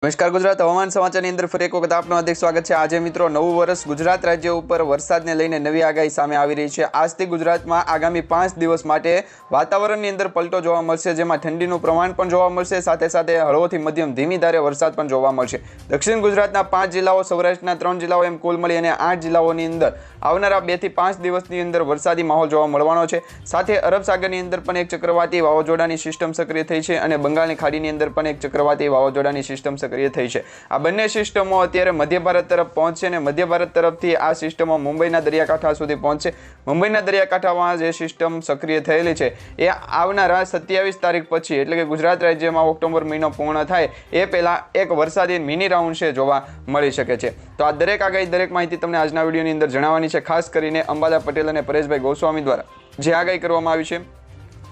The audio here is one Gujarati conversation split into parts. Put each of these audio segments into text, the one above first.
નમસ્કાર ગુજરાત હવામાન સમાચારની અંદર ફરી એક વખત આપનું હાર્દિક સ્વાગત છે। આજે મિત્રો નવું વર્ષ ગુજરાત રાજ્ય ઉપર વરસાદને લઈને નવી આગાહી સામે આવી રહી છે। આજથી ગુજરાતમાં આગામી 5 દિવસ માટે વાતાવરણની અંદર પલટો જોવા મળશે, જેમાં ઠંડીનું પ્રમાણ પણ જોવા મળશે, સાથે સાથે હળવોથી મધ્યમ ધીમી ધારે વરસાદ પણ જોવા મળશે। દક્ષિણ ગુજરાતના 5 જિલ્લાઓ, સૌરાષ્ટ્રના 3 જિલ્લાઓ એમ કુલ મળી અને 8 જિલ્લાઓની અંદર આવનારા 2 થી 5 દિવસની અંદર વરસાદી માહોલ જોવા મળવાનો છે। સાથે અરબ સાગરની અંદર પણ એક ચક્રવાતી વાવાઝોડાની સિસ્ટમ સક્રિય થઈ છે અને બંગાળની ખાડીની અંદર પણ એક ચક્રવાતી વાવાઝોડાની સિસ્ટમ સક્રિય થઈ છે। આ બંને સિસ્ટમો અત્યારે મધ્ય ભારત તરફ પહોંચશે અને મધ્ય ભારત તરફથી આ સિસ્ટમો મુંબઈના દરિયાકાંઠા સુધી પહોંચશે। મુંબઈના દરિયાકાંઠામાં જે સિસ્ટમ સક્રિય થયેલી છે એ આવનારા 27 તારીખ પછી, એટલે કે ગુજરાત રાજ્યમાં ઓક્ટોબર મહિનો પૂર્ણ થાય એ પહેલા એક વરસાદી મિની રાઉન્ડ છે જોવા મળી શકે છે। તો આ દરેક આગાહી, દરેક માહિતી તમને આજના વિડીયોની અંદર જણાવવાની છે। ખાસ કરીને અંબાલા પટેલ અને પરેશભાઈ ગોસ્વામી દ્વારા જે આગાહી કરવામાં આવી છે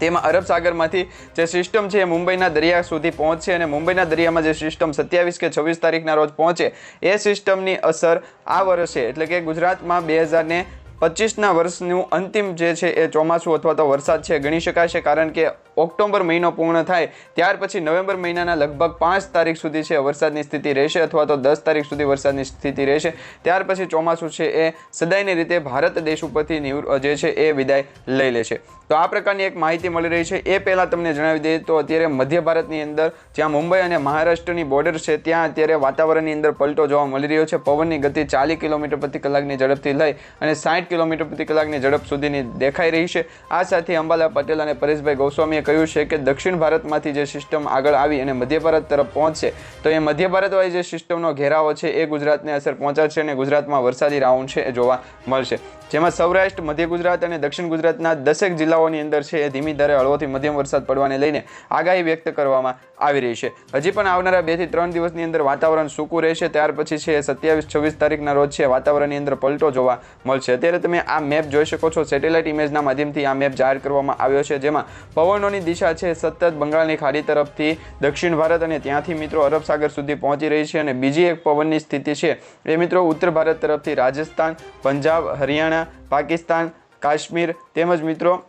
તેમાં અરબ સાગરમાંથી જે સિસ્ટમ છે એ મુંબઈના દરિયા સુધી પહોંચશે અને મુંબઈના દરિયામાં જે સિસ્ટમ 27 કે 26 તારીખના રોજ પહોંચે એ સિસ્ટમની અસર આ વર્ષે, એટલે કે ગુજરાતમાં 2025ના વર્ષનું અંતિમ જે છે એ ચોમાસું અથવા તો વરસાદ છે ગણી શકાશે। કારણ કે ઓક્ટોબર મહિનો પૂર્ણ થાય ત્યાર પછી નવેમ્બર મહિનાના લગભગ 5 તારીખ સુધી છે વરસાદની સ્થિતિ રહેશે અથવા તો 10 તારીખ સુધી વરસાદની સ્થિતિ રહેશે। ત્યાર પછી ચોમાસું છે એ સદાયની રીતે ભારત દેશ ઉપરથી જે છે એ વિદાય લઈ લેશે। તો આ પ્રકારની એક માહિતી મળી રહી છે। એ પહેલાં તમને જણાવી દઈએ તો અત્યારે મધ્ય ભારતની અંદર જ્યાં મુંબઈ અને મહારાષ્ટ્રની બોર્ડર છે ત્યાં અત્યારે વાતાવરણની અંદર પલટો જોવા મળી રહ્યો છે। પવનની ગતિ 40 કિલોમીટર પ્રતિ કલાકની ઝડપથી લઈ અને 60 કિલોમીટર પ્રતિ કલાકની ઝડપ સુધીની દેખાઈ રહી છે। આ સાથે અંબાલા પટેલ અને પરેશભાઈ ગોસ્વામીએ કહ્યું છે કે દક્ષિણ ભારતમાંથી જે સિસ્ટમ આગળ આવી અને મધ્ય ભારત તરફ પહોંચશે તો એ મધ્ય ભારતવાળી જે સિસ્ટમનો ઘેરાવો છે એ ગુજરાતને અસર પહોંચાડશે અને ગુજરાતમાં વરસાદી રાઉન્ડ છે એ જોવા મળશે, જેમાં સૌરાષ્ટ્ર, મધ્ય ગુજરાત અને દક્ષિણ ગુજરાતના 10 જિલ્લાઓની અંદર છે એ ધીમી ધારે હળવોથી મધ્યમ વરસાદ પડવાને લઈને આગાહી વ્યક્ત કરવામાં આવી રહી છે। હજી પણ આવનારા 2 થી 3 દિવસની અંદર વાતાવરણ સૂકું રહેશે। ત્યાર પછી છે 27-26 તારીખના રોજ છે વાતાવરણની અંદર પલટો જોવા મળશે। અત્યારે તમે આ મેપ જોઈ શકો છો, સેટેલાઇટ ઇમેજના માધ્યમથી આ મેપ જાહેર કરવામાં આવ્યો છે, જેમાં પવનોની દિશા છે સતત બંગાળની ખાડી તરફથી દક્ષિણ ભારત અને ત્યાંથી મિત્રો અરબ સાગર સુધી પહોંચી રહી છે અને બીજી એક પવનની સ્થિતિ છે એ મિત્રો ઉત્તર ભારત તરફથી રાજસ્થાન, પંજાબ, હરિયાણા, પાકિસ્તાન, કાશ્મીર તેમજ મિત્રો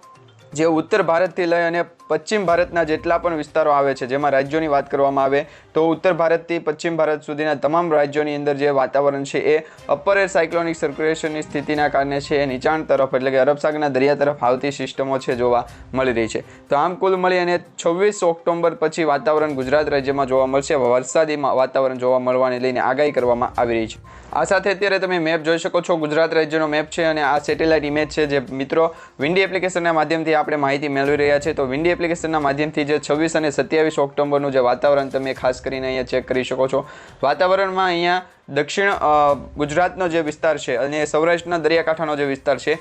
જે ઉત્તર ભારતથી લઈ અને પશ્ચિમ ભારતના જેટલા પણ વિસ્તારો આવે છે, જેમાં રાજ્યોની વાત કરવામાં આવે તો ઉત્તર ભારતથી પશ્ચિમ ભારત સુધીના તમામ રાજ્યોની અંદર જે વાતાવરણ છે એ અપર એર સાયક્લોનિક સર્ક્યુલેશનની સ્થિતિના કારણે છે એ નીચાણ તરફ, એટલે કે અરબ સાગરના દરિયા તરફ આવતી સિસ્ટમો છે જોવા મળી રહી છે। તો આમ કુલ મળી અને 26 ઓક્ટોબર પછી વાતાવરણ ગુજરાત રાજ્યમાં જોવા મળશે, વરસાદી વાતાવરણ જોવા મળવાને લઈને આગાહી કરવામાં આવી રહી છે। આ સાથે અત્યારે તમે મેપ જોઈ શકો છો, ગુજરાત રાજ્યનો મેપ છે અને આ સેટેલાઇટ ઇમેજ છે જે મિત્રો વિન્ડી એપ્લિકેશનના માધ્યમથી આપણે માહિતી મેળવી રહ્યા છે। તો વિન્ડી એપ્લિકેશનના માધ્યમથી જે 26 અને 27 ઓક્ટોબરનું જે વાતાવરણ તમે ખાસ કરીને અહીંયા ચેક કરી શકો છો। વાતાવરણમાં અહીંયા દક્ષિણ ગુજરાતનો જે વિસ્તાર છે અને સૌરાષ્ટ્રના દરિયાકાંઠાનો જે વિસ્તાર છે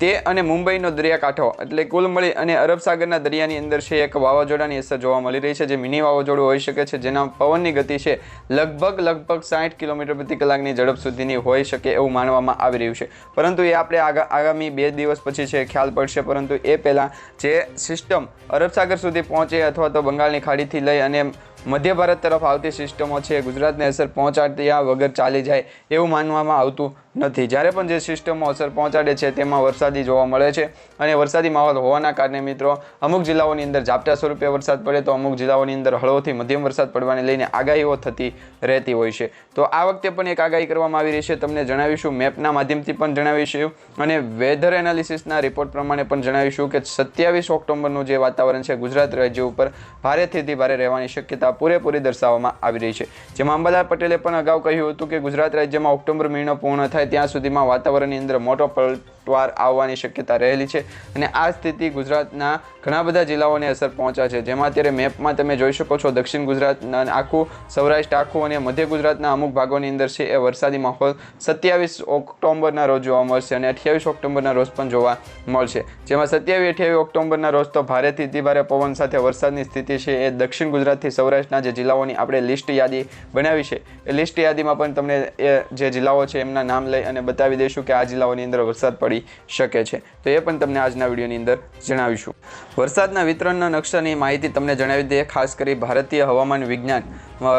તે અને મુંબઈનો દરિયાકાંઠો, એટલે કુલ મળી અને અરબ સાગરના દરિયાની અંદર છે એક વાવાઝોડાની અસર જોવા મળી રહી છે, જે મિની વાવાઝોડું હોઈ શકે છે, જેના પવનની ગતિ છે લગભગ 60 કિલોમીટર પ્રતિ કલાકની ઝડપ સુધીની હોઈ શકે એવું માનવામાં આવી રહ્યું છે। પરંતુ એ આપણે આગામી 2 દિવસ પછી છે ખ્યાલ પડશે। પરંતુ એ પહેલાં જે સિસ્ટમ અરબ સાગર સુધી પહોંચે અથવા તો બંગાળની ખાડીથી લઈ અને મધ્ય ભારત તરફ આવતી સિસ્ટમો છે ગુજરાતને અસર પહોંચાડ્યા વગર ચાલી જાય એવું માનવામાં આવતું નથી। જ્યારે પણ જે સિસ્ટમો અસર પહોંચાડે છે તેમાં વરસાદી જોવા મળે છે અને વરસાદી માહોલ હોવાના કારણે મિત્રો અમુક જિલ્લાઓની અંદર ઝાપટા સ્વરૂપે વરસાદ પડે તો અમુક જિલ્લાઓની અંદર હળવોથી મધ્યમ વરસાદ પડવાને લઈને આગાહીઓ થતી રહેતી હોય છે। તો આ વખતે પણ એક આગાહી કરવામાં આવી રહી છે, તમને જણાવીશું, મેપના માધ્યમથી પણ જણાવીશું અને વેધર એનાલિસિસના રિપોર્ટ પ્રમાણે પણ જણાવીશું કે 27 ઓક્ટોબરનું જે વાતાવરણ છે ગુજરાત રાજ્ય ઉપર ભારેથી અતિ ભારે રહેવાની શક્યતા પૂરેપૂરી દર્શાવવામાં આવી રહી છે। જેમાં અંબાલા પટેલે પણ અગાઉ કહ્યું હતું કે ગુજરાત રાજ્યમાં ઓક્ટોબર મહિનો પૂર્ણ થાય ત્યાં સુધીમાં વાતાવરણની અંદર મોટો પલટવાર આવવાની શક્યતા રહેલી છે અને આ સ્થિતિ ગુજરાતના ઘણા બધા જિલ્લાઓને અસર પહોંચાડશે। જેમાં અત્યારે મેપમાં તમે જોઈ શકો છો દક્ષિણ ગુજરાતના આખું, સૌરાષ્ટ્ર આખું અને મધ્ય ગુજરાતના અમુક ભાગોની અંદર છે એ વરસાદી માહોલ 27 ઓક્ટોબરના રોજ જોવા મળશે અને 28 ઓક્ટોબરના રોજ પણ જોવા મળશે। જેમાં 27-28 ઓક્ટોબરના રોજ તો ભારેથી અતિ ભારે પવન સાથે વરસાદની સ્થિતિ છે એ દક્ષિણ ગુજરાતથી સૌરાષ્ટ્રના જે જિલ્લાઓની આપણે લિસ્ટ યાદી બનાવી છે એ લિસ્ટ યાદીમાં પણ તમને એ જે જિલ્લાઓ છે એમના નામ લઈ અને બતાવી દઈશું કે આ જિલ્લાઓની અંદર વરસાદ પડી મળી શકે છે, તો એ પણ તમને આજના વિડીયોની અંદર જણાવીશું. વરસાદના વિતરણના નકશાની માહિતી તમને જણાવી દઈએ. ખાસ કરી ભારતીય હવામાન વિજ્ઞાન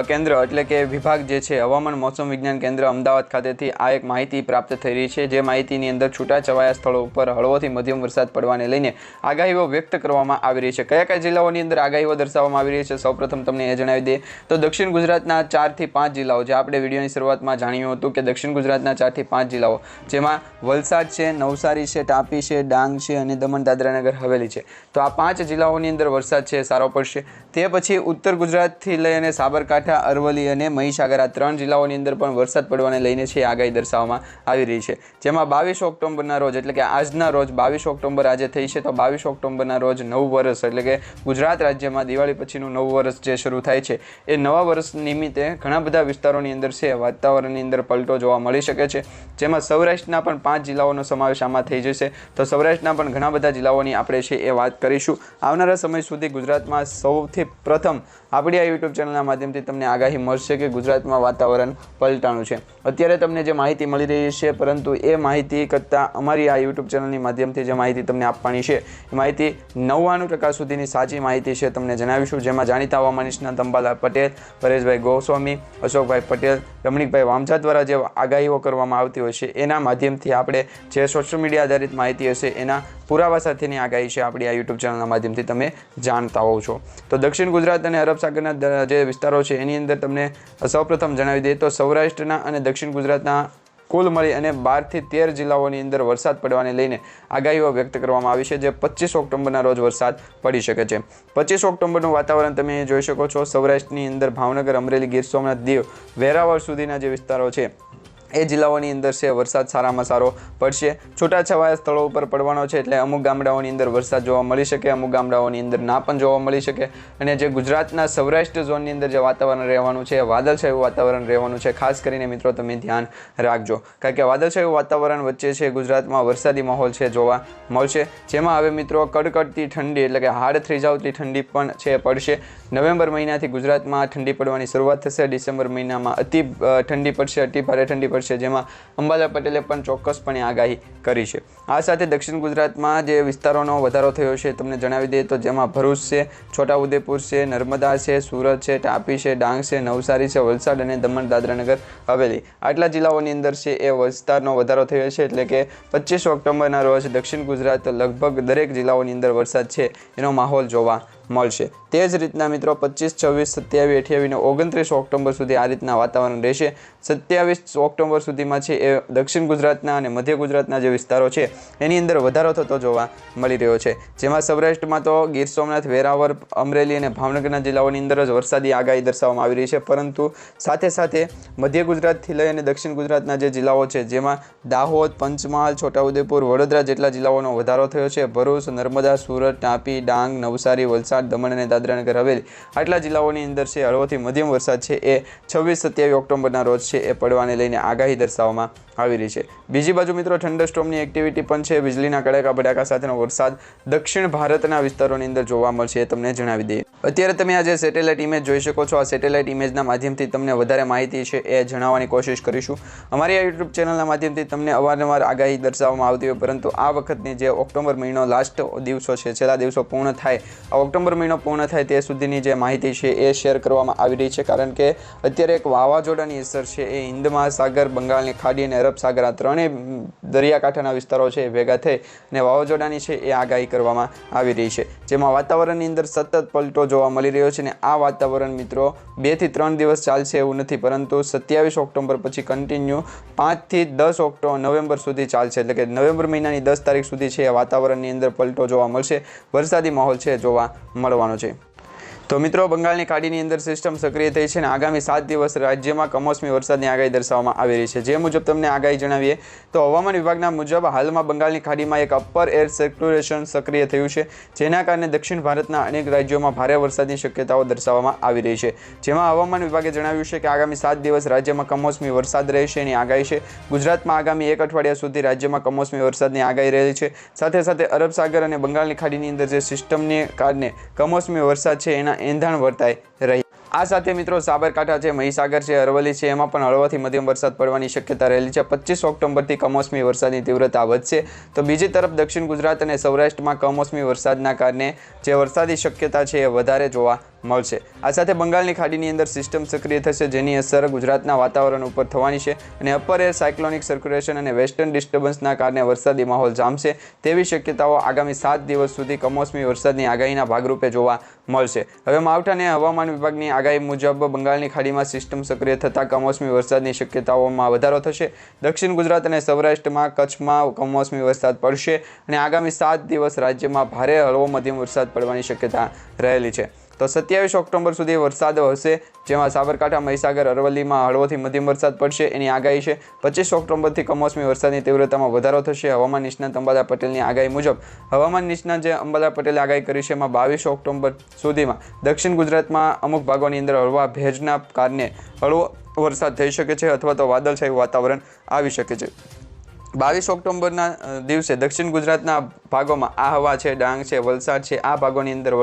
કેન્દ્ર એટલે કે વિભાગ જે છે હવામાન મોસમ વિજ્ઞાન કેન્દ્ર અમદાવાદ ખાતેથી આ એક માહિતી પ્રાપ્ત થઈ રહી છે, જે માહિતીની અંદર છૂટાછવાયા સ્થળો ઉપર હળવોથી મધ્યમ વરસાદ પડવાને લઈને આગાહીઓ વ્યક્ત કરવામાં આવી રહી છે. કયા કયા જિલ્લાઓની અંદર આગાહીઓ દર્શાવવામાં આવી રહી છે સૌપ્રથમ તમને એ જણાવી દઈએ તો દક્ષિણ ગુજરાતના 4 થી 5 જિલ્લાઓ, જે આપણે વિડીયોની શરૂઆતમાં જાણ્યું હતું કે દક્ષિણ ગુજરાતના 4 થી 5 જિલ્લાઓ, જેમાં વલસાડ છે, નવસારી છે, તાપી છે, ડાંગ છે અને દમણ દાદરા નગર હવેલી છે. તો આ 5 જિલ્લાઓની અંદર વરસાદ છે સારો પડશે. તે પછી ઉત્તર ગુજરાતથી લઈ અને સાબરકાંઠા, અરવલ્લી અને મહીસાગર આ 3 જિલ્લાઓની અંદર પણ વરસાદ પડવાને લઈને છે આગાહી દર્શાવવામાં આવી રહી છે, જેમાં 22 ઓક્ટોબરના રોજ એટલે કે આજના રોજ 22 ઓક્ટોબર આજે થઈ છે, તો 22 ઓક્ટોબરના રોજ નવું વર્ષ એટલે કે ગુજરાત રાજ્યમાં દિવાળી પછીનું નવું વર્ષ જે શરૂ થાય છે એ નવા વર્ષ નિમિત્તે ઘણા બધા વિસ્તારોની અંદર છે વાતાવરણની અંદર પલટો જોવા મળી શકે છે, જેમાં સૌરાષ્ટ્રના પણ 5 જિલ્લાઓનો સમાવેશ આમાં થઈ જશે. તો સૌરાષ્ટ્રના પણ ઘણા બધા જિલ્લાઓની આપણે છે એ વાત કરીશું. આવનારા સમય સુધી ગુજરાતમાં સૌથી પ્રથમ આપણી આ યુટ્યુબ ચેનલના માધ્યમથી તમને આગાહી મળશે કે ગુજરાતમાં વાતાવરણ પલટાનું છે. અત્યારે તમને જે માહિતી મળી રહી છે, પરંતુ એ માહિતી કરતાં અમારી આ યુટ્યુબ ચેનલની માધ્યમથી જે માહિતી તમને આપવાની છે એ માહિતી 99% સુધીની સાચી માહિતી છે તમને જણાવીશું, જેમાં જાણીતા હવામાન નિષ્ણાત અંબાલાલ પટેલ, પરેશભાઈ ગોસ્વામી, અશોકભાઈ પટેલ, રમણીકભાઈ વામજા દ્વારા જે આગાહીઓ કરવામાં આવતી હોય છે એના માધ્યમથી આપણે જે સોશિયલ મીડિયા આધારિત માહિતી હશે એના પુરાવા સાથેની આગાહી છે આપણી આ યુટ્યુબ ચેનલના માધ્યમથી તમે જાણતા હોવ છો. તો દક્ષિણ ગુજરાત અને અરબ સાગરના જે વિસ્તારો છે એની અંદર તમને સૌપ્રથમ જણાવી દઈએ તો સૌરાષ્ટ્રના અને દક્ષિણ ગુજરાતના કુલ મળી અને 12 થી 13 જિલ્લાઓની અંદર વરસાદ પડવાને લઈને આગાહીઓ વ્યક્ત કરવામાં આવી છે, જે 25 ઓક્ટોબરના રોજ વરસાદ પડી શકે છે. 25 ઓક્ટોબરનું વાતાવરણ તમે જોઈ શકો છો. સૌરાષ્ટ્રની અંદર ભાવનગર, અમરેલી, ગીર સોમનાથ, દીવ, વેરાવળ સુધીના જે વિસ્તારો છે એ જિલ્લાઓની અંદર છે વરસાદ સારામાં સારો પડશે. છૂટાછવાયા સ્થળો ઉપર પડવાનો છે, એટલે અમુક ગામડાઓની અંદર વરસાદ જોવા મળી શકે, અમુક ગામડાઓની અંદર ના પણ જોવા મળી શકે. અને જે ગુજરાતના સૌરાષ્ટ્ર ઝોનની અંદર જે વાતાવરણ રહેવાનું છે વાદળછાયું વાતાવરણ રહેવાનું છે. ખાસ કરીને મિત્રો તમે ધ્યાન રાખજો, કારણ કે વાદળછાયું વાતાવરણ વચ્ચે છે ગુજરાતમાં વરસાદી માહોલ છે જોવા મળશે, જેમાં હવે મિત્રો કડકડતી ઠંડી એટલે કે હાડ થીજાવતી ઠંડી પણ છે પડશે. નવેમ્બર મહિનાથી ગુજરાતમાં ઠંડી પડવાની શરૂઆત થશે. ડિસેમ્બર મહિનામાં અતિ ઠંડી પડશે, અતિ ભારે ઠંડી પડશે, જેમાં અંબાલાલ પટેલે પણ ચોક્કસપણે આગાહી કરી છે. આ સાથે દક્ષિણ ગુજરાતમાં જે વિસ્તારોનો વધારો થયો છે તમને જણાવી દઈએ તો જેમાં ભરૂચ છે, છોટાઉદેપુર છે, નર્મદા છે, સુરત છે, તાપી છે, ડાંગ છે, નવસારી છે, વલસાડ અને દમણ દાદરા નગર હવેલી આટલા જિલ્લાઓની અંદર છે એ વિસ્તારનો વધારો થયો છે, એટલે કે 25 ઓક્ટોબરના રોજ દક્ષિણ ગુજરાત લગભગ દરેક જિલ્લાઓની અંદર વરસાદ છે એનો માહોલ જોવા મળશે. તે જ રીતના મિત્રો 25, 26, 27, 28 અને 29 ઓક્ટોબર સુધી આ રીતના વાતાવરણ રહેશે. 27 ઓક્ટોબર સુધીમાં છે એ દક્ષિણ ગુજરાતના અને મધ્ય ગુજરાતના જે વિસ્તારો છે એની અંદર વધારો થતો જોવા મળી રહ્યો છે, જેમાં સૌરાષ્ટ્રમાં તો ગીર સોમનાથ, વેરાવળ, અમરેલી અને ભાવનગરના જિલ્લાઓની અંદર જ વરસાદી આગાહી દર્શાવવામાં આવી રહી છે, પરંતુ સાથે સાથે મધ્ય ગુજરાતથી લઈ અને દક્ષિણ ગુજરાતના જે જિલ્લાઓ છે જેમાં દાહોદ, પંચમહાલ, છોટાઉદેપુર, વડોદરા જેટલા જિલ્લાઓનો વધારો થયો છે. ભરૂચ, નર્મદા, સુરત, તાપી, ડાંગ, નવસારી, વલસાડ, દમણ અને દાદરા નગર હવેલી આટલા જિલ્લાઓની અંદર છે હળવોથી મધ્યમ વરસાદ છે એ 26-27 ઓક્ટોબરના રોજ છે એ પડવાને લઈને આગાહી દર્શાવવામાં આવી રહી છે. બીજી બાજુ મિત્રો થંડરસ્ટોર્મની એક્ટિવિટી પણ છે. વીજળીના કડાકા ભડાકા સાથેનો વરસાદ દક્ષિણ ભારતના વિસ્તારોની અંદર જોવા મળશે એ તમને જણાવી દઈએ. અત્યારે તમે આ જે સેટેલાઇટ ઇમેજ જોઈ શકો છો, આ સેટેલાઇટ ઇમેજના માધ્યમથી તમને વધારે માહિતી છે એ જણાવવાની કોશિશ કરીશું. અમારી આ યુટ્યુબ ચેનલના માધ્યમથી તમને અવારનવાર આગાહી દર્શાવવામાં આવતી હોય, પરંતુ આ વખતની જે ઓક્ટોબર મહિનો લાસ્ટ દિવસો છે, છેલ્લા દિવસો પૂર્ણ થાય, આ ઓક્ટોબર મહિનો પૂર્ણ થાય તે સુધીની જે માહિતી છે એ શેર કરવામાં આવી રહી છે, કારણ કે અત્યારે એક વાવાઝોડાની અસર છે એ હિન્દ મહાસાગર, બંગાળની ખાડી અને અરબ સાગર આ ત્રણેય દરિયાકાંઠાના વિસ્તારો છે એ ભેગા થઈ અને વાવાઝોડાની છે એ આગાહી કરવામાં આવી રહી છે, જેમાં વાતાવરણની અંદર સતત પલટો જોવા મળી રહ્યો છે. અને આ વાતાવરણ મિત્રો 2 થી 3 દિવસ ચાલશે એવું નથી, પરંતુ 27 ઓક્ટોબર પછી કન્ટિન્યુ 5 થી 10 નવેમ્બર સુધી ચાલશે, એટલે કે નવેમ્બર મહિનાની 10 તારીખ સુધી છે વાતાવરણની અંદર પલટો જોવા મળશે, વરસાદી માહોલ છે જોવા મળવાનો છે. તો મિત્રો બંગાળની ખાડીની અંદર સિસ્ટમ સક્રિય થઈ છે અને આગામી 7 દિવસ રાજ્યમાં કમોસમી વરસાદની આગાહી દર્શાવવામાં આવી રહી છે. જે મુજબ તમને આગાહી જણાવીએ તો હવામાન વિભાગના મુજબ હાલમાં બંગાળની ખાડીમાં એક અપર એર સર્ક્યુલેશન સક્રિય થયું છે, જેના કારણે દક્ષિણ ભારતના અનેક રાજ્યોમાં ભારે વરસાદની શક્યતાઓ દર્શાવવામાં આવી રહી છે. જેમાં હવામાન વિભાગે જણાવ્યું છે કે આગામી 7 દિવસ રાજ્યમાં કમોસમી વરસાદ રહેશે એની આગાહી છે. ગુજરાતમાં આગામી 1 અઠવાડિયા સુધી રાજ્યમાં કમોસમી વરસાદની આગાહી રહેલી છે. સાથે સાથે અરબ સાગર અને બંગાળની ખાડીની અંદર જે સિસ્ટમને કારણે કમોસમી વરસાદ છે એના એંધાણ વર્તાઈ રહી. આ સાથે મિત્રો સાબરકાંઠા છે, મહીસાગર છે, અરવલ્લી છે, એમાં પણ હળવાથી મધ્યમ વરસાદ પડવાની શક્યતા રહેલી છે. 25 ઓક્ટોબરથી કમોસમી વરસાદની તીવ્રતા વધશે. તો બીજી તરફ દક્ષિણ ગુજરાત અને સૌરાષ્ટ્રમાં કમોસમી વરસાદના કારણે જે વરસાદી શક્યતા છે એ વધારે જોવા મળશે. આ સાથે બંગાળની ખાડીની અંદર સિસ્ટમ સક્રિય થશે, જેની અસર ગુજરાતના વાતાવરણ ઉપર થવાની છે અને અપર એર સાયક્લોનિક સર્ક્યુલેશન અને વેસ્ટર્ન ડિસ્ટર્બન્સના કારણે વરસાદી માહોલ જામશે તેવી શક્યતાઓ આગામી 7 દિવસ સુધી કમોસમી વરસાદની આગાહીના ભાગરૂપે જોવા મળશે. હવે માવઠા અને હવામાન વિભાગની આગાહી મુજબ બંગાળની ખાડીમાં સિસ્ટમ સક્રિય થતાં કમોસમી વરસાદની શક્યતાઓમાં વધારો થશે. દક્ષિણ ગુજરાત અને સૌરાષ્ટ્રમાં, કચ્છમાં કમોસમી વરસાદ પડશે અને આગામી 7 દિવસ રાજ્યમાં ભારે હળવો મધ્યમ વરસાદ પડવાની શક્યતા રહેલી છે. તો 27 ઓક્ટોબર સુધી વરસાદ હશે, જેમાં સાબરકાંઠા, મહીસાગર, અરવલ્લીમાં હળવોથી મધ્યમ વરસાદ પડશે એની આગાહી છે. 25 ઓક્ટોબરથી કમોસમી વરસાદની તીવ્રતામાં વધારો થશે. હવામાન નિષ્ણાત અંબાલા પટેલની આગાહી મુજબ હવામાન નિષ્ણાત જે અંબાલા પટેલે આગાહી કરી છે એમાં 22 ઓક્ટોબર સુધીમાં દક્ષિણ ગુજરાતમાં અમુક ભાગોની અંદર હળવા ભેજના કારણે હળવો વરસાદ થઈ શકે છે અથવા તો વાદળછાયું વાતાવરણ આવી શકે છે. 22 ઓક્ટોબરના દિવસે દક્ષિણ ગુજરાતના ભાગોમાં આહવા છે, ડાંગ છે, વલસાડ છે, આ ભાગોની અંદર